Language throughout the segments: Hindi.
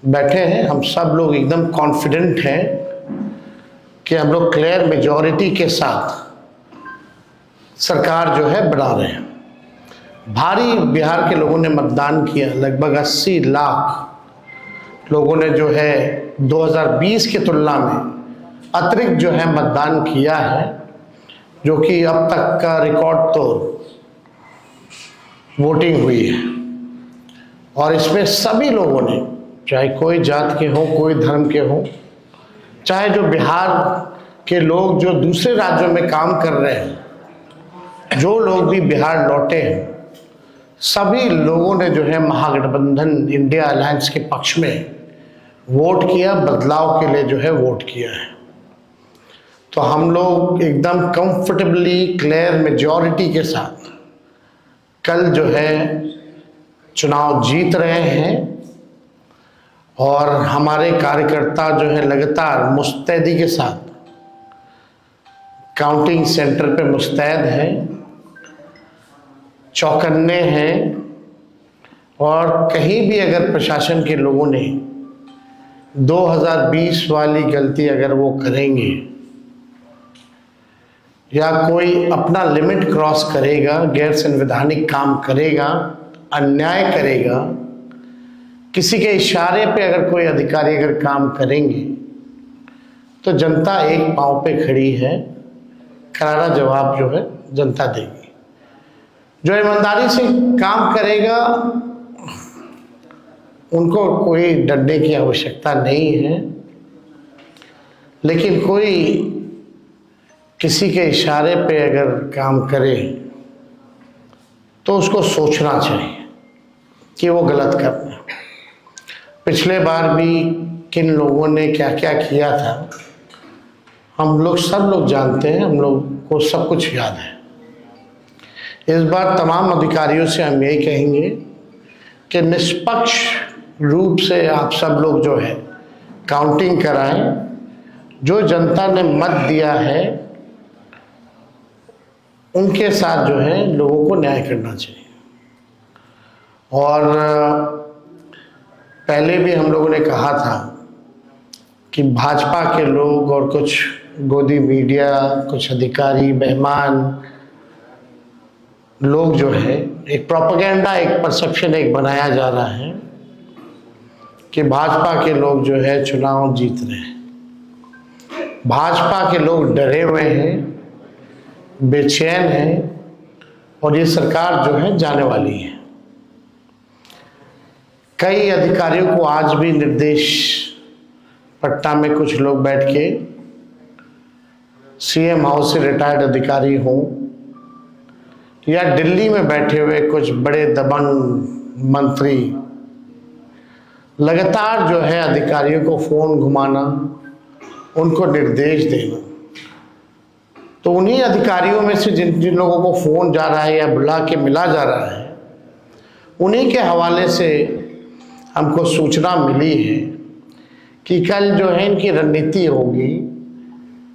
बैठे हैं, हम सब लोग एकदम कॉन्फिडेंट हैं कि हम लोग क्लियर मेजॉरिटी के साथ सरकार जो है बना रहे हैं। भारी बिहार के लोगों ने मतदान किया, लगभग 80 लाख लोगों ने जो है 2020 की तुलना में अतिरिक्त जो है मतदान किया है, जो कि अब तक का रिकॉर्ड तोड़ वोटिंग हुई है। और इसमें सभी लोगों ने, चाहे कोई जात के हों, कोई धर्म के हों, चाहे जो बिहार के लोग जो दूसरे राज्यों में काम कर रहे हैं, जो लोग भी बिहार लौटे हैं, सभी लोगों ने जो है महागठबंधन इंडिया अलायंस के पक्ष में वोट किया, बदलाव के लिए जो है वोट किया है। तो हम लोग एकदम कंफर्टेबली क्लियर मेजॉरिटी के साथ कल जो है चुनाव जीत रहे हैं और हमारे कार्यकर्ता जो है लगातार मुस्तैदी के साथ काउंटिंग सेंटर पे मुस्तैद हैं, चौकन्ने हैं। और कहीं भी अगर प्रशासन के लोगों ने 2020 वाली गलती अगर वो करेंगे या कोई अपना लिमिट क्रॉस करेगा, गैर संवैधानिक काम करेगा, अन्याय करेगा, किसी के इशारे पे अगर कोई अधिकारी अगर काम करेंगे, तो जनता एक पांव पे खड़ी है, करारा जवाब जो है जनता देगी। जो ईमानदारी से काम करेगा उनको कोई डरने की आवश्यकता नहीं है, लेकिन कोई किसी के इशारे पे अगर काम करे तो उसको सोचना चाहिए कि वो गलत कर रहे हैं। पिछले बार भी किन लोगों ने क्या क्या किया था हम लोग सब लोग जानते हैं, हम लोग को सब कुछ याद है। इस बार तमाम अधिकारियों से हम यही कहेंगे कि निष्पक्ष रूप से आप सब लोग जो है काउंटिंग कराएं। जो जनता ने मत दिया है उनके साथ जो है लोगों को न्याय करना चाहिए। और पहले भी हम लोगों ने कहा था कि भाजपा के लोग और कुछ गोदी मीडिया, कुछ अधिकारी, मेहमान लोग जो है एक प्रोपेगेंडा, एक परसेप्शन एक बनाया जा रहा है कि भाजपा के लोग जो है चुनाव जीत रहे हैं। भाजपा के लोग डरे हुए हैं, बेचैन हैं और ये सरकार जो है जाने वाली है। कई अधिकारियों को आज भी निर्देश, पटना में कुछ लोग बैठ के सीएम हाउस से रिटायर्ड अधिकारी हों या दिल्ली में बैठे हुए कुछ बड़े दबंग मंत्री लगातार जो है अधिकारियों को फोन घुमाना, उनको निर्देश देना। तो उन्हीं अधिकारियों में से जिन जिन लोगों को फोन जा रहा है या बुला के मिला जा रहा है, उन्हीं के हवाले से हमको सूचना मिली है कि कल जो है इनकी रणनीति होगी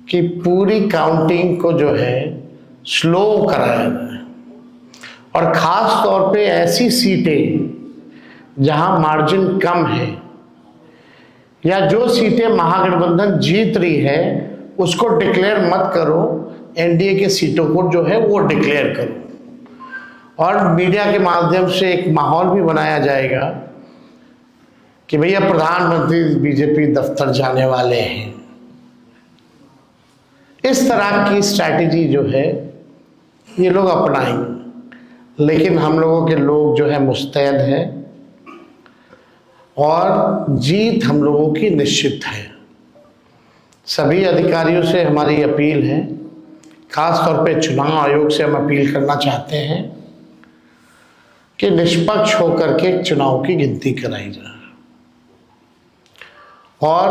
कि पूरी काउंटिंग को जो है स्लो कराया जाए और ख़ास तौर पे ऐसी सीटें जहां मार्जिन कम है या जो सीटें महागठबंधन जीत रही है उसको डिक्लेयर मत करो, एनडीए के सीटों को जो है वो डिक्लेयर करो। और मीडिया के माध्यम से एक माहौल भी बनाया जाएगा कि भैया प्रधानमंत्री बीजेपी दफ्तर जाने वाले हैं। इस तरह की स्ट्रैटेजी जो है ये लोग अपनाएंगे, लेकिन हम लोगों के लोग जो है मुस्तैद हैं और जीत हम लोगों की निश्चित है। सभी अधिकारियों से हमारी अपील है, खास तौर पे चुनाव आयोग से हम अपील करना चाहते हैं कि निष्पक्ष होकर के चुनाव की गिनती कराई जाए। और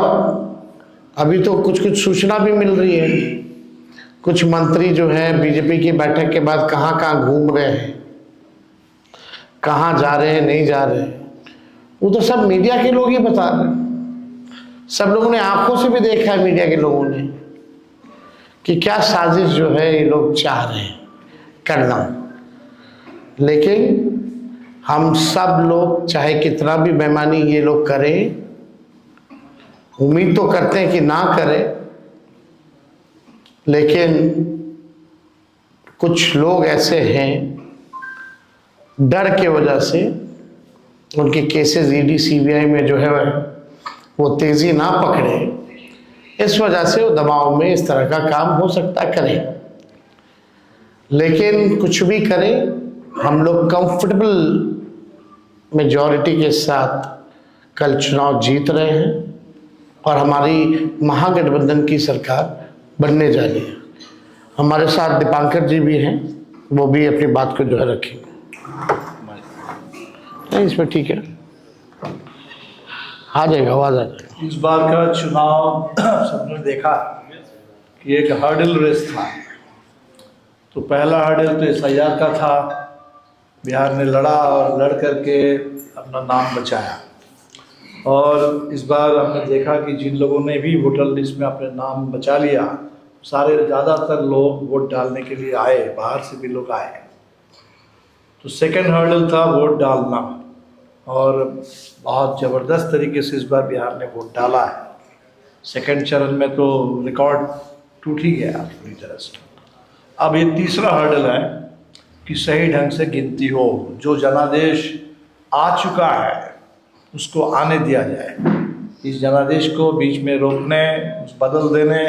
अभी तो कुछ कुछ सूचना भी मिल रही है, कुछ मंत्री जो है बीजेपी की बैठक के बाद कहाँ कहाँ घूम रहे हैं, कहाँ जा रहे हैं, नहीं जा रहे हैं, वो तो सब मीडिया के लोग ही बता रहे हैं। सब लोगों ने आंखों से भी देखा है, मीडिया के लोगों ने, कि क्या साजिश जो है ये लोग चाह रहे हैं करना। लेकिन हम सब लोग चाहे कितना भी बेईमानी ये लोग करें, उम्मीद तो करते हैं कि ना करें, लेकिन कुछ लोग ऐसे हैं डर के वजह से उनके केसेस ईडी सीबीआई में जो है वो तेज़ी ना पकड़े, इस वजह से वो दबाव में इस तरह का काम हो सकता करें। लेकिन कुछ भी करें, हम लोग कंफर्टेबल मेजॉरिटी के साथ कल चुनाव जीत रहे हैं और हमारी महागठबंधन की सरकार बनने जा रही है। हमारे साथ दीपांकर जी भी हैं, वो भी अपनी बात को जो है रखेंगे। नहीं, इसमें ठीक है, आ जाएगा, आवाज़ आ जाएगा। इस बार का चुनाव सबने देखा कि एक हर्डल रेस था। तो पहला हर्डल तो SIR का था, बिहार ने लड़ा और लड़ करके अपना नाम बचाया। और इस बार हमने देखा कि जिन लोगों ने भी वोटर लिस्ट में अपने नाम बचा लिया, सारे ज़्यादातर लोग वोट डालने के लिए आए, बाहर से भी लोग आए। तो सेकंड हर्डल था वोट डालना, और बहुत ज़बरदस्त तरीके से इस बार बिहार ने वोट डाला है। सेकंड चरण में तो रिकॉर्ड टूट ही गया पूरी तरह से। अब ये तीसरा हर्डल है कि सही ढंग से गिनती हो, जो जनादेश आ चुका है उसको आने दिया जाए। इस जनादेश को बीच में रोकने, बदल देने,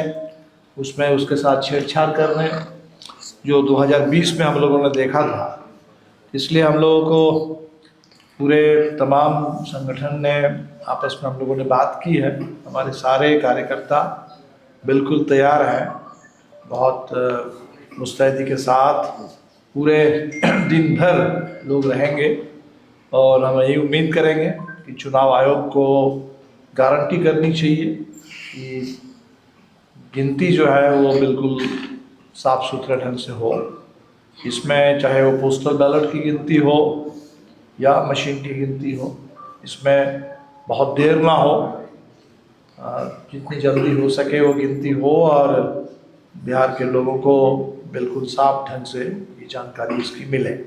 उसमें उसके साथ छेड़छाड़ करने, जो 2020 में हम लोगों ने देखा था। इसलिए हम लोगों को पूरे तमाम संगठन ने आपस में हम लोगों ने बात की है। हमारे सारे कार्यकर्ता बिल्कुल तैयार हैं, बहुत मुस्तैदी के साथ पूरे दिन भर लोग रहेंगे। और हम यही उम्मीद करेंगे कि चुनाव आयोग को गारंटी करनी चाहिए कि गिनती जो है वो बिल्कुल साफ सुथरे ढंग से हो। इसमें चाहे वो पोस्टल बैलेट की गिनती हो या मशीन की गिनती हो, इसमें बहुत देर ना हो, जितनी जल्दी हो सके वो गिनती हो और बिहार के लोगों को बिल्कुल साफ ढंग से ये जानकारी इसकी मिले।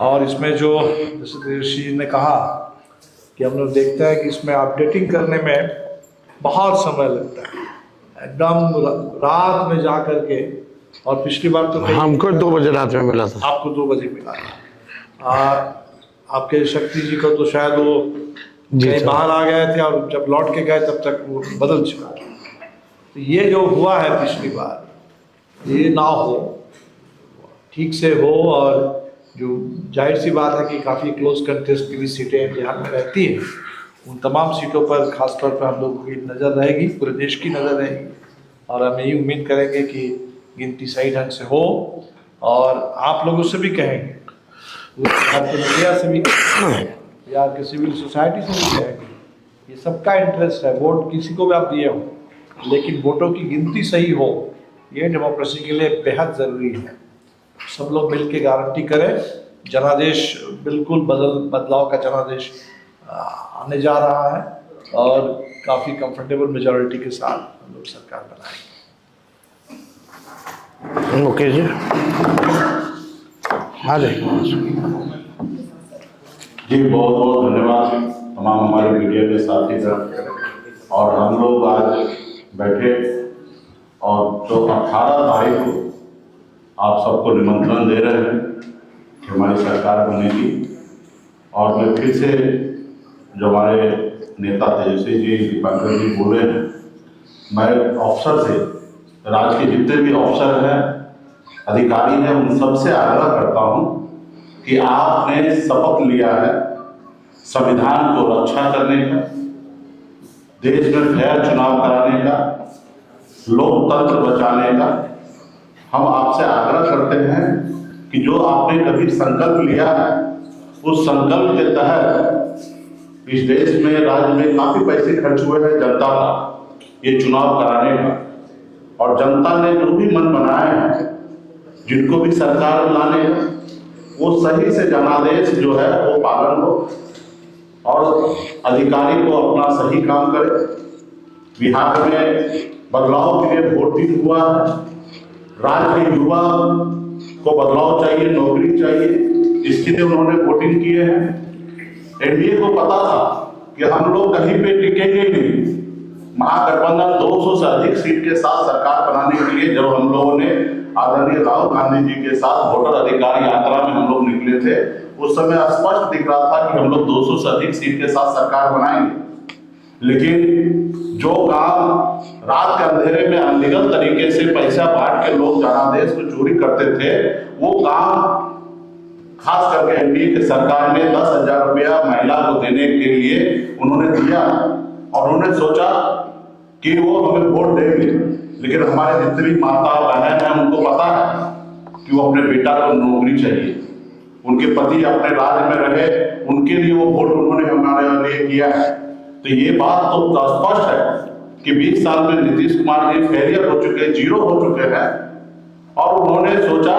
और इसमें जो जैसे दिनेश जी ने कहा कि हम लोग देखते हैं कि इसमें अपडेटिंग करने में बहुत समय लगता है, एकदम रात में जा कर के। और पिछली बार तो हमको 2 बजे रात में मिला था, आपको 2 बजे मिला था। आपके शक्ति जी को तो शायद वो कहीं बाहर आ गए थे और जब लौट के गए तब तक वो बदल चुका था। तो ये जो हुआ है पिछली बार, ये ना हो, ठीक से हो। और जो जाहिर सी बात है कि काफ़ी क्लोज कंटेस्ट की भी सीटें बिहार में रहती हैं, उन तमाम सीटों पर खासतौर पर हम लोगों की नज़र रहेगी, पूरे देश की नज़र रहेगी। और हम यही उम्मीद करेंगे कि गिनती सही ढंग से हो। और आप लोगों से भी कहेंगे, बिहार के मीडिया से भी, बिहार के सिविल सोसाइटी से भी कहेंगे, ये सबका इंटरेस्ट है। वोट किसी को भी आप दिए हो, लेकिन वोटों की गिनती सही हो, ये डेमोक्रेसी के लिए बेहद ज़रूरी है। सब लोग मिल के गारंटी करें। जनादेश बिल्कुल बदलाव का जनादेश आने जा रहा है और काफ़ी कंफर्टेबल मेजॉरिटी के साथ हम लोग सरकार बनाएंगे। ओके जी, हाँ जी, बहुत बहुत धन्यवाद तमाम हमारे मीडिया के साथी। और हम लोग आज बैठे और जो 18 तारीख को आप सबको निमंत्रण दे रहे हैं कि हमारी सरकार बनेगी। और मैं फिर से जो हमारे नेता तेजस्वी जी, दीपांकर जी बोले हैं, मैं अफसर से, राज्य के जितने भी अफसर हैं, अधिकारी हैं, उन सबसे आग्रह करता हूं कि आपने शपथ लिया है संविधान को रक्षा करने का, देश में फेयर चुनाव कराने का, लोकतंत्र बचाने का। हम आपसे आग्रह करते हैं कि जो आपने कभी संकल्प लिया है, उस संकल्प के तहत इस देश में, राज्य में काफी पैसे खर्च हुए हैं जनता का ये चुनाव कराने का। और जनता ने जो भी मन बनाए हैं, जिनको भी सरकार में लाने का, वो सही से जनादेश जो है वो पालन हो और अधिकारी को अपना सही काम करे। बिहार में बदलाव के लिए वोटिंग हुआ है, राज्य के युवा को बदलाव चाहिए, नौकरी चाहिए, इसके लिए उन्होंने वोटिंग किए हैं। एनडीए को पता था कि हम लोग कहीं पे टिकेंगे नहीं, महागठबंधन 200 से अधिक सीट के साथ सरकार बनाने के लिए जब हम लोगों ने आदरणीय राहुल गांधी जी के साथ वोटर अधिकार यात्रा में हम लोग निकले थे, उस समय स्पष्ट दिख रहा था कि हम लोग 200 से अधिक सीट के साथ सरकार बनाएंगे। लेकिन जो काम रात के अंधेरे में अनलीगल तरीके से पैसा बांट के लोग जनादेश को चोरी करते थे, वो काम खास करके एनडीए की सरकार ने 10,000 रुपया महिला को देने के लिए उन्होंने दिया और उन्होंने सोचा कि वो हमें वोट देंगे। लेकिन हमारे जितनी माता बहन है उनको पता है कि वो अपने बेटा को नौकरी चाहिए, उनके पति अपने राज्य में रहे, उनके लिए वो वोट उन्होंने हमारे लिए किया है। तो ये बात तो स्पष्ट है कि 20 साल में नीतीश कुमार जी फेलियर हो चुके, जीरो हो चुके हैं और उन्होंने सोचा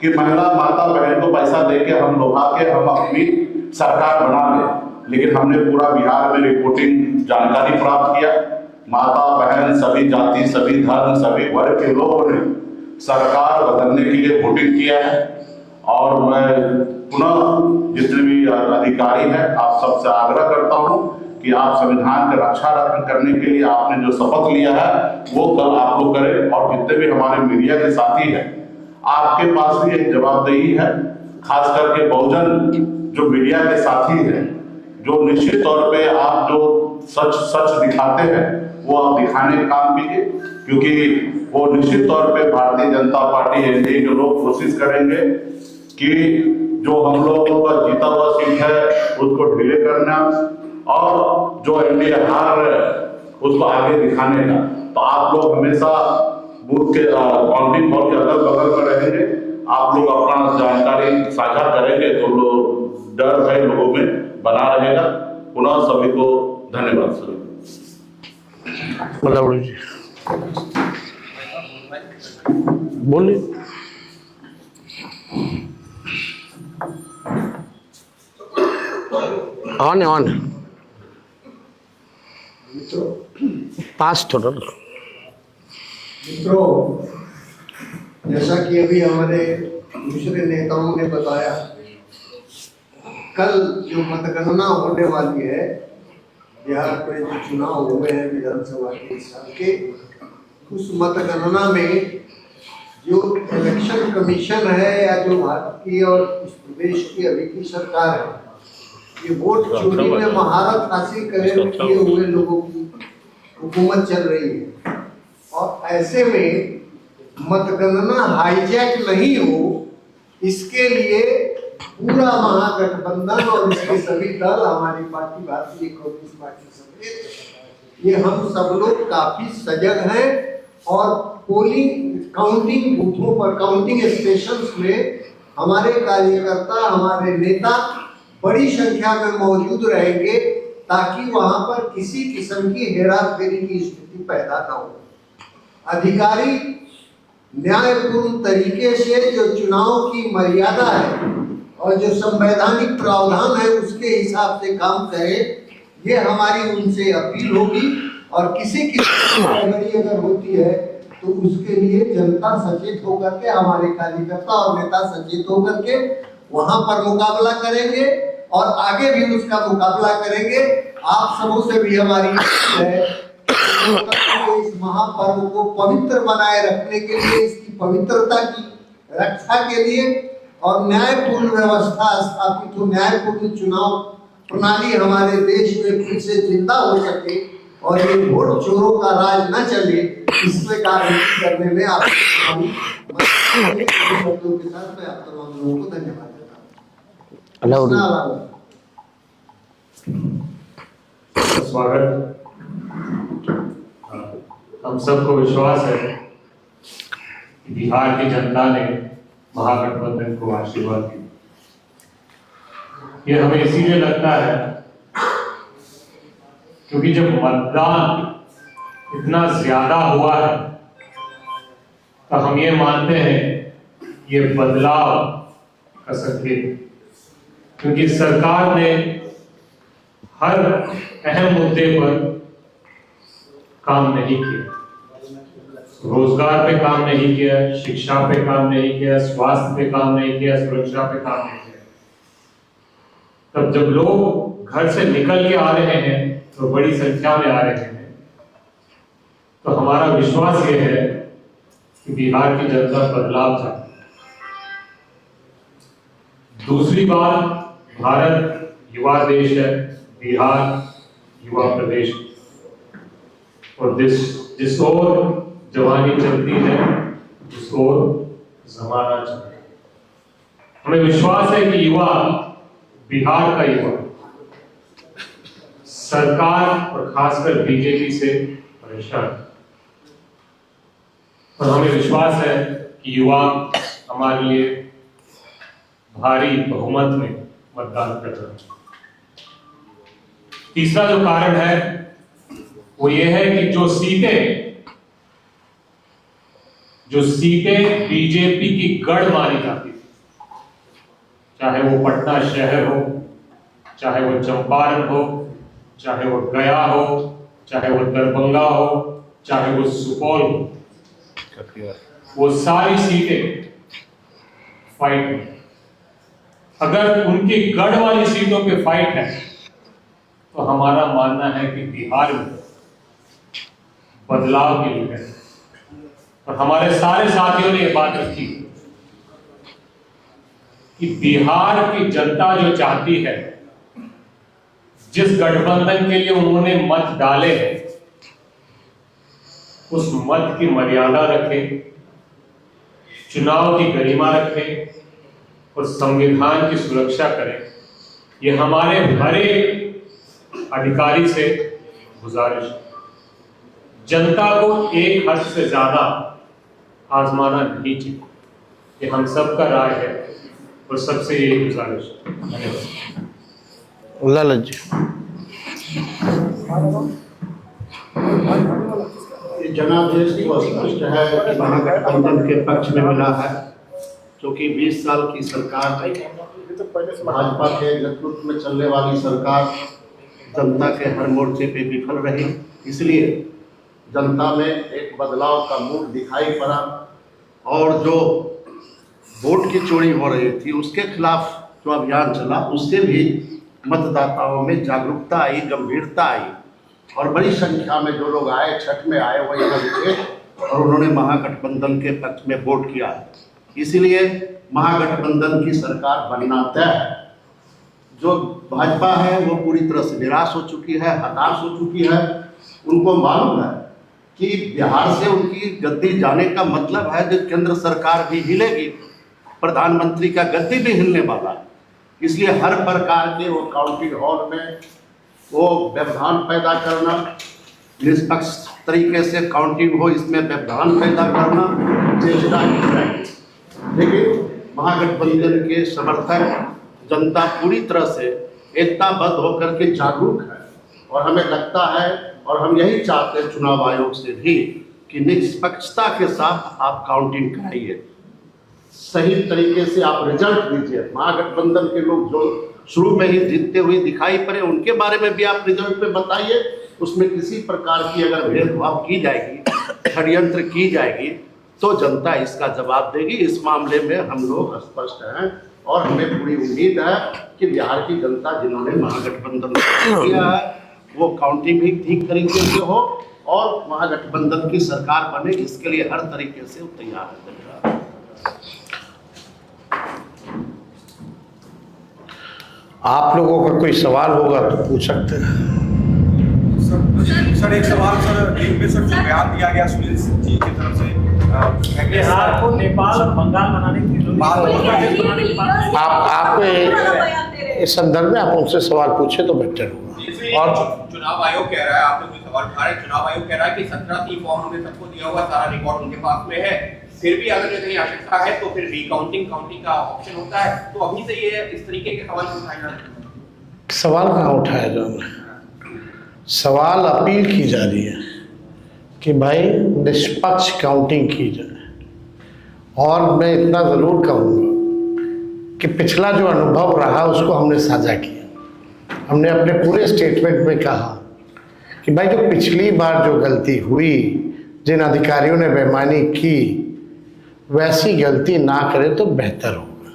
कि महिला माता बहन को पैसा देके हम लोहा के हम अपनी सरकार बना लें। लेकिन हमने पूरा बिहार में रिपोर्टिंग जानकारी प्राप्त किया, माता बहन सभी जाति सभी धर्म सभी वर्ग के लोगों ने सरकार बदलने के लिए वोटिंग किया है। और मैं पुनः जितने भी अधिकारी हैं आप सबसे आग्रह करता हूं कि आप संविधान की रक्षा करने के लिए आपने जो शपथ लिया है वो कल आप लोग करें। और जितने भी हमारे मीडिया के साथी हैं आपके पास भी एक जवाबदेही है, खास करके बहुजन जो मीडिया के साथी हैं, जो निश्चित तौर पे आप जो सच दिखाते हैं वो आप दिखाने का काम कीजिए, क्योंकि वो निश्चित तौर पे भारतीय जनता पार्टी एनडीए के लोग कोशिश करेंगे कि जो हम लोगों का जीता हुआ सीट है उसको ढीले करना और जो एनडीए हार रहे उसको आगे दिखाने का। तो आप लोग हमेशा बूथ के काउंटिंग हॉल के अगल बगल में रहेंगे, आप लोग अपना जानकारी साझा करेंगे तो लोग डर भय लोगों में बना रहेगा। पुनः सभी को धन्यवाद। सभी जी बोलिए। ऑन पास थोड़ा। मित्रों, जैसा कि अभी हमारे दूसरे नेताओं ने बताया, कल जो मतगणना होने वाली है, बिहार में जो चुनाव हुए हैं विधानसभा के इस साल के, उस मतगणना में जो इलेक्शन कमीशन है या जो भारत की और इस प्रदेश की अभी की सरकार है, ये वोट चोरी में महारत हासिल किए हुए लोगों की हुकूमत चल रही है। और ऐसे में मतगणना हाईजैक नहीं हो, इसके लिए पूरा महागठबंधन और इसके सभी दल, हमारी पार्टी भारतीय कम्युनिस्ट पार्टी समेत, ये हम सब लोग काफी सजग हैं और पोलिंग काउंटिंग बूथों पर, काउंटिंग स्टेशंस में हमारे कार्यकर्ता, हमारे नेता बड़ी संख्या में मौजूद रहेंगे ताकि वहां पर किसी किस्म की हेराफेरी की स्थिति पैदा न हो। अधिकारी न्यायपूर्ण तरीके से जो चुनाव की मर्यादा है और जो संवैधानिक प्रावधान है उसके हिसाब से काम करे, ये हमारी उनसे अपील होगी। और किसी की अगर होती है तो उसके लिए जनता सचेत होकर के, हमारे कार्यकर्ता और नेता सचेत होकर के वहां पर मुकाबला करेंगे और आगे भी उसका मुकाबला करेंगे। आप सबों से भी हमारी है इस महापर्व को पवित्र बनाए रखने के लिए, इसकी पवित्रता की रक्षा के लिए और न्यायपूर्ण व्यवस्था स्थापित हो, न्यायपूर्ण चुनाव प्रणाली हमारे देश में फिर से जिंदा हो सके और ये वोट चोरों का राज न चले, इसमें गारंटी करने में आप शब्दों के साथ मैं आप तमाम लोगों को धन्यवाद देता हूँ। स्वागत। हम सबको विश्वास है कि बिहार की जनता ने महागठबंधन को आशीर्वाद दिया। ये हमें इसीलिए लगता है क्योंकि जब मतदान इतना ज्यादा हुआ है तो हम ये मानते हैं ये बदलाव का संकेत, क्योंकि सरकार ने हर अहम मुद्दे पर काम नहीं किया। रोजगार पे काम नहीं किया, शिक्षा पे काम नहीं किया, स्वास्थ्य पे काम नहीं किया, सुरक्षा पे काम नहीं किया। तब जब लोग घर से निकल के आ रहे हैं तो बड़ी संख्या में आ रहे हैं तो हमारा विश्वास ये है कि बिहार की जनता बदलाव चाहती है। दूसरी बात, भारत युवा देश है, बिहार युवा प्रदेश है, और जिस ओर जवानी चलती है उस ओर जमाना चलता है। हमें विश्वास है कि युवा, बिहार का युवा सरकार और खासकर बीजेपी से परेशान है, और हमें विश्वास है कि युवा हमारे लिए भारी बहुमत में मतदान कर रहे हैं। तीसरा जो कारण है वो ये है कि जो सीटें बीजेपी की गढ़ मानी जाती थी, चाहे वो पटना शहर हो, चाहे वो चंपारण हो, चाहे वो गया हो, चाहे वो दरभंगा हो, चाहे वो सुपौल हो, वो सारी सीटें फाइट में। अगर उनकी गढ़ वाली सीटों पे फाइट है तो हमारा मानना है कि बिहार में बदलाव की लिए है, और हमारे सारे साथियों ने ये बात रखी कि बिहार की जनता जो चाहती है, जिस गठबंधन के लिए उन्होंने मत डाले हैं, उस मत की मर्यादा रखें, चुनाव की गरिमा रखें और संविधान की सुरक्षा करें। ये हमारे हरे अधिकारी से गुजारिश है। जनता को एक हद से ज्यादा आजमाना नहीं चाहिए, ये हम सबका राय है और सबसे ये गुजारिश है। धन्यवाद। ललित जी। जनादेश को स्पष्ट है कि महागठबंधन के पक्ष में मिला है, क्योंकि 20 साल की सरकार भाजपा के नेतृत्व में चलने वाली सरकार जनता के हर मोर्चे पे विफल रही। इसलिए जनता में एक बदलाव का मूड दिखाई पड़ा, और जो वोट की चोरी हो रही थी उसके खिलाफ जो अभियान चला, उससे भी मतदाताओं में जागरूकता आई, गंभीरता आई, और बड़ी संख्या में जो लोग आए, छठ में आए, वो यहाँ थे और उन्होंने महागठबंधन के पक्ष में वोट किया। इसलिए महागठबंधन की सरकार बनना तय है। जो भाजपा है वो पूरी तरह से निराश हो चुकी है, हताश हो चुकी है। उनको मालूम है कि बिहार से उनकी गद्दी जाने का मतलब है कि केंद्र सरकार भी हिलेगी, प्रधानमंत्री का गद्दी भी हिलने वाला है। इसलिए हर प्रकार के वो काउंटिंग हॉल में वो व्यवधान पैदा करना, निष्पक्ष तरीके से काउंटिंग हो, इसमें व्यवधान पैदा करना चेष्टा की जाएगी। लेकिन महागठबंधन के समर्थक, जनता पूरी तरह से एकताबद्ध होकर के जागरूक है, और हमें लगता है और हम यही चाहते हैं चुनाव आयोग से भी कि निष्पक्षता के साथ आप काउंटिंग कराइए, सही तरीके से आप रिजल्ट दीजिए। महागठबंधन के लोग जो शुरू में ही जीतते हुए दिखाई पड़े, उनके बारे में भी आप रिजल्ट पे बताइए। उसमें किसी प्रकार की अगर भेदभाव की जाएगी, षड्यंत्र की जाएगी, तो जनता इसका जवाब देगी। इस मामले में हम लोग स्पष्ट हैं, और हमें पूरी उम्मीद है कि बिहार की जनता जिन्होंने महागठबंधन किया है वो काउंटिंग भी ठीक तरीके से हो और महागठबंधन की सरकार बने, इसके लिए हर तरीके से तैयार है। आप लोगों का कोई सवाल होगा तो पूछ सकते हैं। सर एक सवाल सर, लीग में सर जो बयान दिया गया सुनील जी की तरफ से बिहार को नेपाल और बंगाल बनाने की आप इस संदर्भ में आप उनसे सवाल पूछे तो बेहतर होगा। और चुनाव आयोग कह रहा है, आप लोग सवाल उठा रहे हैं, चुनाव आयोग कह रहा है कि 17 फॉर्म हमने सबको दिया हुआ, सारा रिकॉर्ड उनके पास में है, फिर भी अगर कहीं आवश्यकता है तो फिर रिकाउंटिंग काउंटिंग का ऑप्शन होता है। तो अभी से ये इस तरीके के सवाल उठाए जा रहे हैं। सवाल कहाँ उठाया जा रहा है? सवाल अपील की जा रही है कि भाई निष्पक्ष काउंटिंग की जाए। और मैं इतना ज़रूर कहूँगा कि पिछला जो अनुभव रहा उसको हमने साझा किया। हमने अपने पूरे स्टेटमेंट में कहा कि भाई जो पिछली बार जो गलती हुई, जिन अधिकारियों ने बेईमानी की, वैसी गलती ना करें तो बेहतर होगा।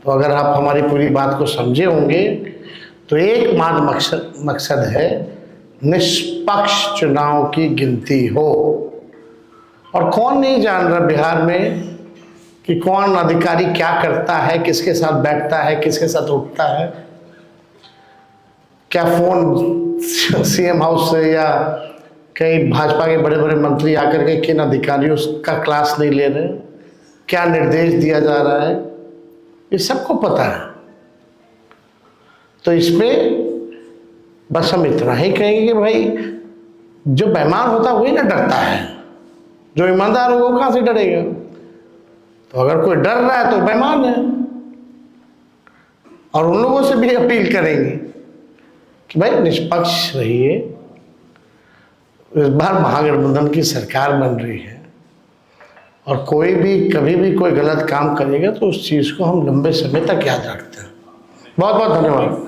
तो अगर आप हमारी पूरी बात को समझे होंगे तो एक मकसद है निष्पक्ष चुनाव की गिनती हो। और कौन नहीं जान रहा बिहार में कि कौन अधिकारी क्या करता है, किसके साथ बैठता है, किसके साथ उठता है, क्या फोन सीएम हाउस से या कई भाजपा के बड़े बड़े मंत्री आकर के किन अधिकारियों का क्लास नहीं ले रहे, क्या निर्देश दिया जा रहा है, ये सबको पता है। तो इसमें बस हम इतना ही कहेंगे कि भाई जो बेईमान होता है वही ना डरता है, जो ईमानदार होगा वो कहाँ से डरेगा। तो अगर कोई डर रहा है तो बेईमान है। और उन लोगों से भी अपील करेंगे कि भाई निष्पक्ष रहिए। इस बार महागठबंधन की सरकार बन रही है और कोई भी कभी भी कोई गलत काम करेगा तो उस चीज़ को हम लंबे समय तक याद रखते हैं। बहुत बहुत धन्यवाद।